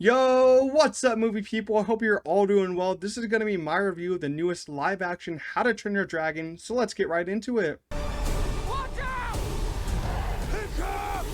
Yo, what's up, movie people? I hope you're all doing well. This is going to be my review of the newest live action How to Train Your Dragon, so let's get right into it. Watch out! Hiccup!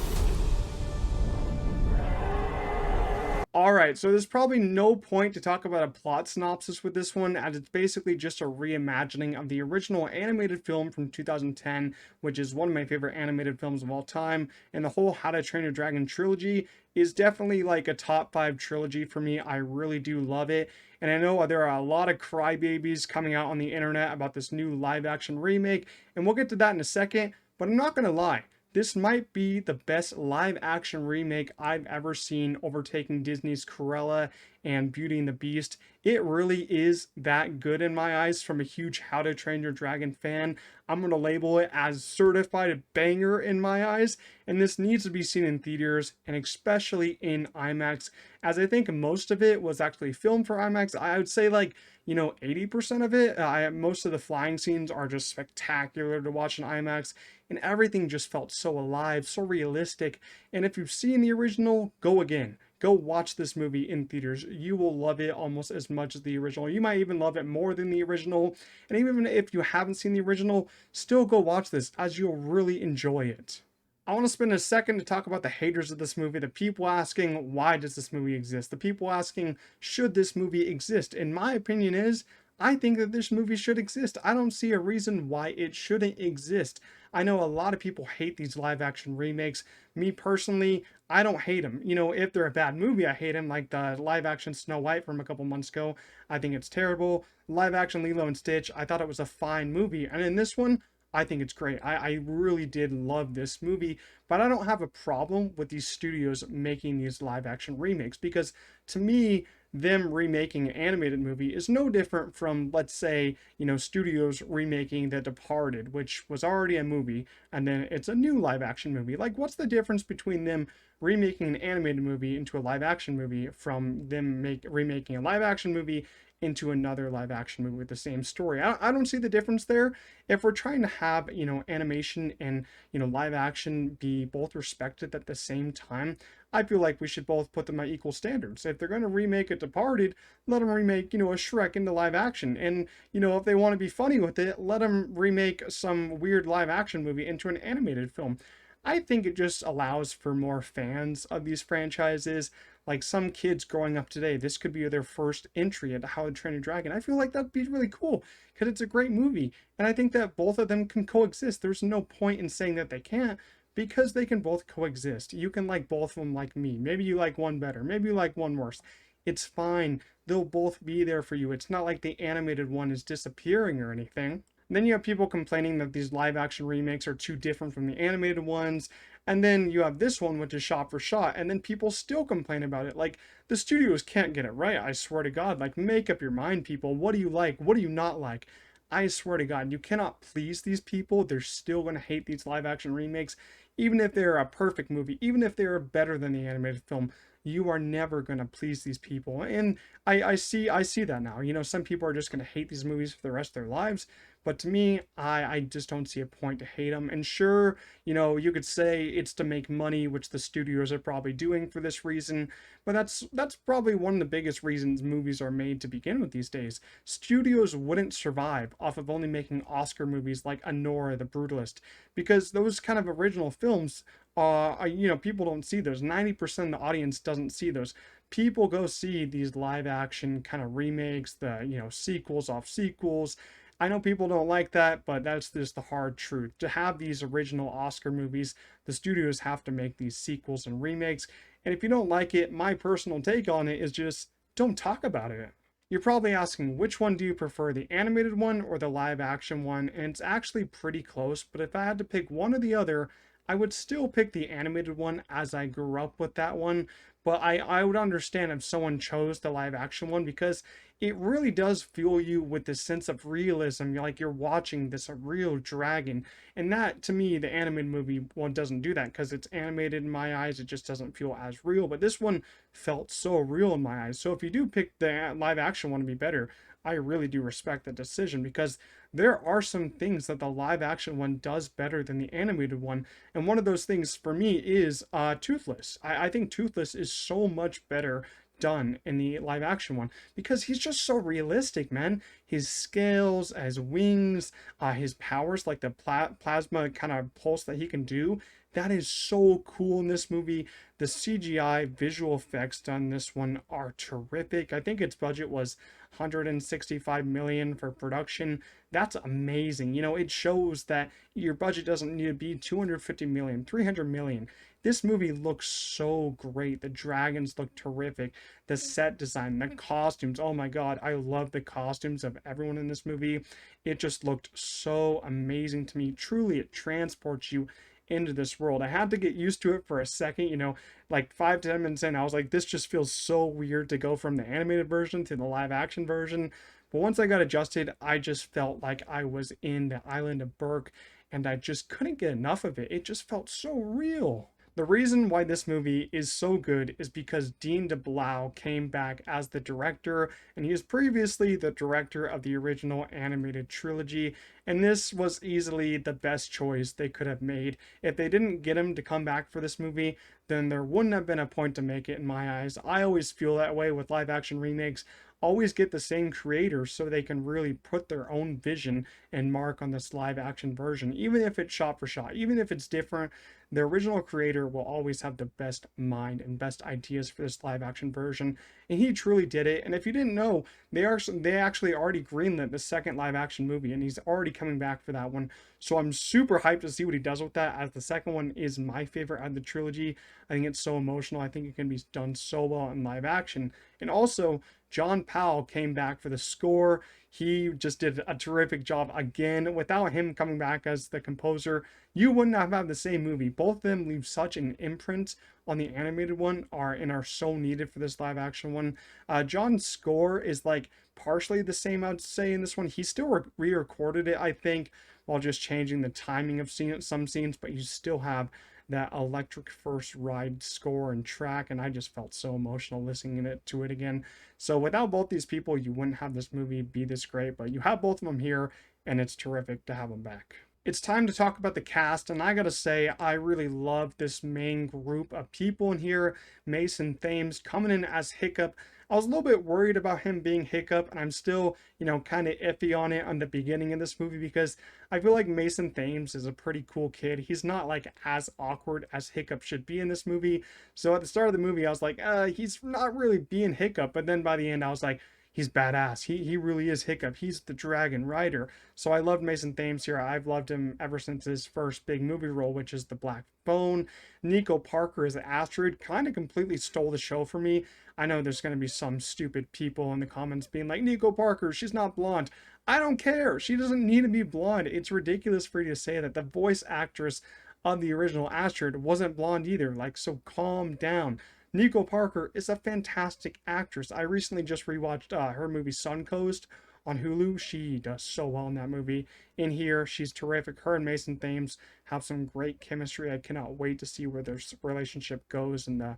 Alright, so there's probably no point to talk about a plot synopsis with this one, as it's basically just a reimagining of the original animated film from 2010, which is one of my favorite animated films of all time, and the whole How to Train Your Dragon trilogy is definitely like a top 5 trilogy for me. I really do love it, and I know there are a lot of crybabies coming out on the internet about this new live action remake, and we'll get to that in a second, but I'm not gonna lie. This might be the best live action remake I've ever seen, overtaking Disney's Cruella and Beauty and the Beast. It really is that good in my eyes. From a huge How to Train Your Dragon fan, I'm going to label it as certified banger in my eyes, and this needs to be seen in theaters and especially in IMAX, as I think most of it was actually filmed for IMAX. I would say 80% of it. Most of the flying scenes are just spectacular to watch in IMAX, and everything just felt so alive, so realistic. And if you've seen the original, go again. Go watch this movie in theaters. You will love it almost as much as the original. You might even love it more than the original. And even if you haven't seen the original, still go watch this, as you'll really enjoy it. I want to spend a second to talk about the haters of this movie, the people asking, why does this movie exist? The people asking, should this movie exist? In my opinion is, I think that this movie should exist. I don't see a reason why it shouldn't exist. I know a lot of people hate these live action remakes. Me personally, I don't hate them. If they're a bad movie, I hate them, like the live action Snow White from a couple months ago. I think it's terrible. Live action Lilo and Stitch, I thought it was a fine movie. And in this one, I think it's great. I really did love this movie, but I don't have a problem with these studios making these live action remakes, because to me, them remaking an animated movie is no different from, let's say, studios remaking The Departed, which was already a movie, and then it's a new live action movie. Like, what's the difference between them remaking an animated movie into a live action movie from them remaking a live action movie into another live action movie with the same story? I don't see the difference there. If we're trying to have, animation and, live action be both respected at the same time, I feel like we should both put them at equal standards. If they're going to remake a Departed, let them remake, a Shrek into live action. And, if they want to be funny with it, let them remake some weird live action movie into an animated film. I think it just allows for more fans of these franchises. Like, some kids growing up today, this could be their first entry into How to Train Your Dragon. I feel like that'd be really cool, because it's a great movie. And I think that both of them can coexist. There's no point in saying that they can't, because they can both coexist. You can like both of them, like me. Maybe you like one better, maybe you like one worse. It's fine. They'll both be there for you. It's not like the animated one is disappearing or anything. Then you have people complaining that these live action remakes are too different from the animated ones. And then you have this one, which is shot for shot, and then people still complain about it. Like, the studios can't get it right, I swear to God. Like, make up your mind, people. What do you like? What do you not like? I swear to God, you cannot please these people. They're still going to hate these live action remakes, even if they're a perfect movie, even if they're better than the animated film. You are never going to please these people. And I see that now. Some people are just going to hate these movies for the rest of their lives. But to me, I just don't see a point to hate them. And sure, you could say it's to make money, which the studios are probably doing for this reason. But that's probably one of the biggest reasons movies are made to begin with these days. Studios wouldn't survive off of only making Oscar movies like Anora the Brutalist, because those kind of original films, people don't see those. 90% of the audience doesn't see those. People go see these live action kind of remakes, the, sequels off sequels. I know people don't like that, but that's just the hard truth. To have these original Oscar movies, the studios have to make these sequels and remakes. And if you don't like it, my personal take on it is just don't talk about it. You're probably asking, which one do you prefer, the animated one or the live action one? And it's actually pretty close, but if I had to pick one or the other, I would still pick the animated one, as I grew up with that one. But I would understand if someone chose the live action one, because it really does fuel you with this sense of realism. You're like, you're watching this real dragon. And that, to me, the animated movie one doesn't do that, because it's animated in my eyes. It just doesn't feel as real. But this one felt so real in my eyes. So if you do pick the live action one to be better, I really do respect that decision, because there are some things that the live action one does better than the animated one. And one of those things for me is Toothless. I think Toothless is so much better done in the live action one because he's just so realistic, man. His scales, his wings, his powers, like the plasma kind of pulse that he can do, that is so cool in this movie. The CGI visual effects done in this one are terrific. I think its budget was 165 million for production. That's amazing. You know, it shows that your budget doesn't need to be 250 million, 300 million. This movie looks so great. The dragons look terrific. The set design, the costumes. Oh my god, I love the costumes of everyone in this movie. It just looked so amazing to me. Truly, it transports you into this world. I had to get used to it for a second, you know, like 5 to 10 minutes in, I was like, this just feels so weird to go from the animated version to the live action version. But once I got adjusted, I just felt like I was in the island of Berk and I just couldn't get enough of it. It just felt so real. The reason why this movie is so good is because Dean DeBlau came back as the director, and he was previously the director of the original animated trilogy, and this was easily the best choice they could have made. If they didn't get him to come back for this movie, then there wouldn't have been a point to make it in my eyes. I always feel that way with live action remakes. Always get the same creators so they can really put their own vision and mark on this live action version, even if it's shot for shot, even if it's different. The original creator will always have the best mind and best ideas for this live action version, and he truly did it. And if you didn't know, they actually already greenlit the second live action movie, and he's already coming back for that one. So I'm super hyped to see what he does with that, as the second one is my favorite out of the trilogy. I think it's so emotional. I think it can be done so well in live action. And also, John Powell came back for the score. He just did a terrific job again. Without him coming back as the composer, you wouldn't have had the same movie. Both of them leave such an imprint on the animated one are so needed for this live action one. John's score is like partially the same, I'd say, in this one. He still re-recorded it, I think, while just changing the timing of some scenes, but you still have that electric first ride score and track, and I just felt so emotional listening to it again. So without both these people, you wouldn't have this movie be this great, but you have both of them here, and it's terrific to have them back. It's time to talk about the cast, and I gotta say, I really love this main group of people in here. Mason Thames coming in as Hiccup. I was a little bit worried about him being Hiccup, and I'm still, you know, kind of iffy on it on the beginning of this movie because I feel like Mason Thames is a pretty cool kid. He's not like as awkward as Hiccup should be in this movie. So at the start of the movie, I was like, he's not really being Hiccup. But then by the end, I was like, he's badass. He really is Hiccup. He's the dragon rider. So I loved Mason Thames here. I've loved him ever since his first big movie role, which is The Black Phone. Nico Parker as Astrid kind of completely stole the show for me. I know there's going to be some stupid people in the comments being like, Nico Parker, she's not blonde. I don't care. She doesn't need to be blonde. It's ridiculous for you to say that. The voice actress of the original Astrid wasn't blonde either. Like, so calm down. Nico Parker is a fantastic actress. I recently just rewatched her movie Suncoast on Hulu. She does so well in that movie. In here, she's terrific. Her and Mason Thames have some great chemistry. I cannot wait to see where their relationship goes in the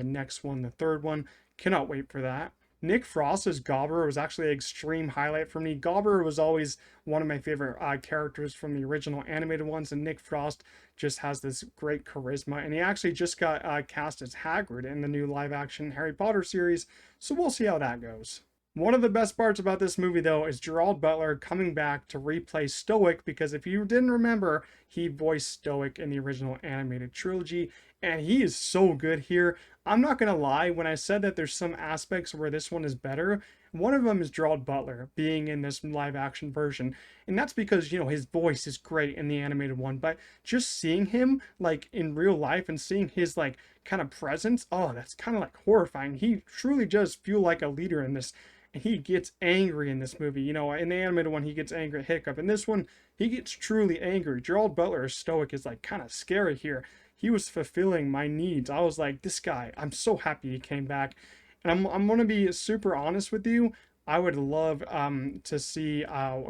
next one, the third one. Cannot wait for that. Nick Frost as Gobber was actually an extreme highlight for me. Gobber was always one of my favorite characters from the original animated ones, and Nick Frost just has this great charisma, and he actually just got cast as Hagrid in the new live-action Harry Potter series, so we'll see how that goes. One of the best parts about this movie, though, is Gerald Butler coming back to replay Stoic, because if you didn't remember, he voiced Stoic in the original animated trilogy, and he is so good here. I'm not going to lie, when I said that there's some aspects where this one is better, one of them is Gerald Butler being in this live action version. And that's because, you know, his voice is great in the animated one, but just seeing him like in real life and seeing his like kind of presence, oh, that's kind of like horrifying. He truly does feel like a leader in this. And he gets angry in this movie. You know, in the animated one, he gets angry at Hiccup. In this one, he gets truly angry. Gerald Butler as Stoic is like kind of scary here. He was fulfilling my needs. I was like, this guy, I'm so happy he came back. And I'm going to be super honest with you. I would love to see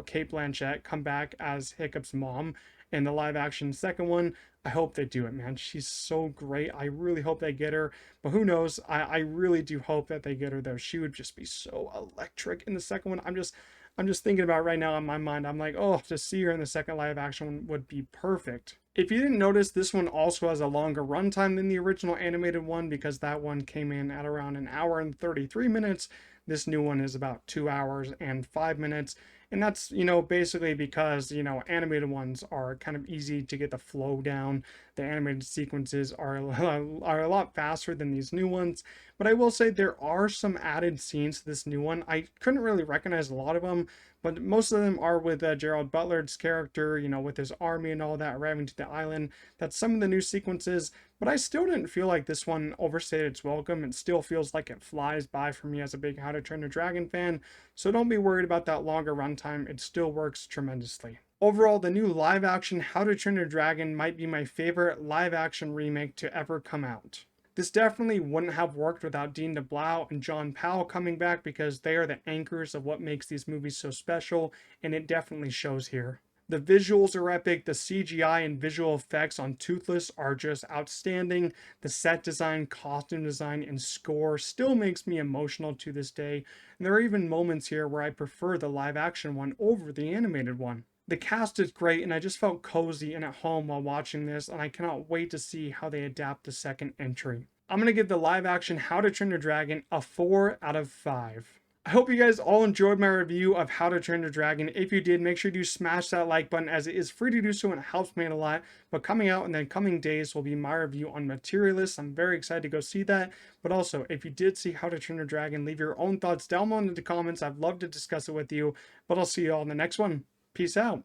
Kate Blanchett come back as Hiccup's mom in the live action second one. I hope they do it, man. She's so great. I really hope they get her. But who knows? I really do hope that they get her, though. She would just be so electric in the second one. I'm just thinking about it right now in my mind. I'm like, oh, to see her in the second live action one would be perfect. If you didn't notice, this one also has a longer runtime than the original animated one because that one came in at around an hour and 33 minutes. This new one is about 2 hours and 5 minutes. And that's, basically because, animated ones are kind of easy to get the flow down. The animated sequences are a lot faster than these new ones. But I will say there are some added scenes to this new one. I couldn't really recognize a lot of them, but most of them are with Gerald Butler's character, with his army and all that arriving to the island. That's some of the new sequences, but I still didn't feel like this one overstayed its welcome. It still feels like it flies by for me as a big How to Train Your Dragon fan, so don't be worried about that longer runtime. It still works tremendously. Overall, the new live action How to Train Your Dragon might be my favorite live action remake to ever come out. This definitely wouldn't have worked without Dean DeBlow and John Powell coming back because they are the anchors of what makes these movies so special, and it definitely shows here. The visuals are epic, the CGI and visual effects on Toothless are just outstanding. The set design, costume design, and score still makes me emotional to this day, and there are even moments here where I prefer the live action one over the animated one. The cast is great, and I just felt cozy and at home while watching this, and I cannot wait to see how they adapt the second entry. I'm going to give the live action How to Train Your Dragon a 4 out of 5. I hope you guys all enjoyed my review of How to Train Your Dragon. If you did, make sure you smash that like button as it is free to do so and it helps me out a lot. But coming out in the coming days will be my review on Materialist. I'm very excited to go see that. But also, if you did see How to Train Your Dragon, leave your own thoughts down below in the comments. I'd love to discuss it with you. But I'll see you all in the next one. Peace out.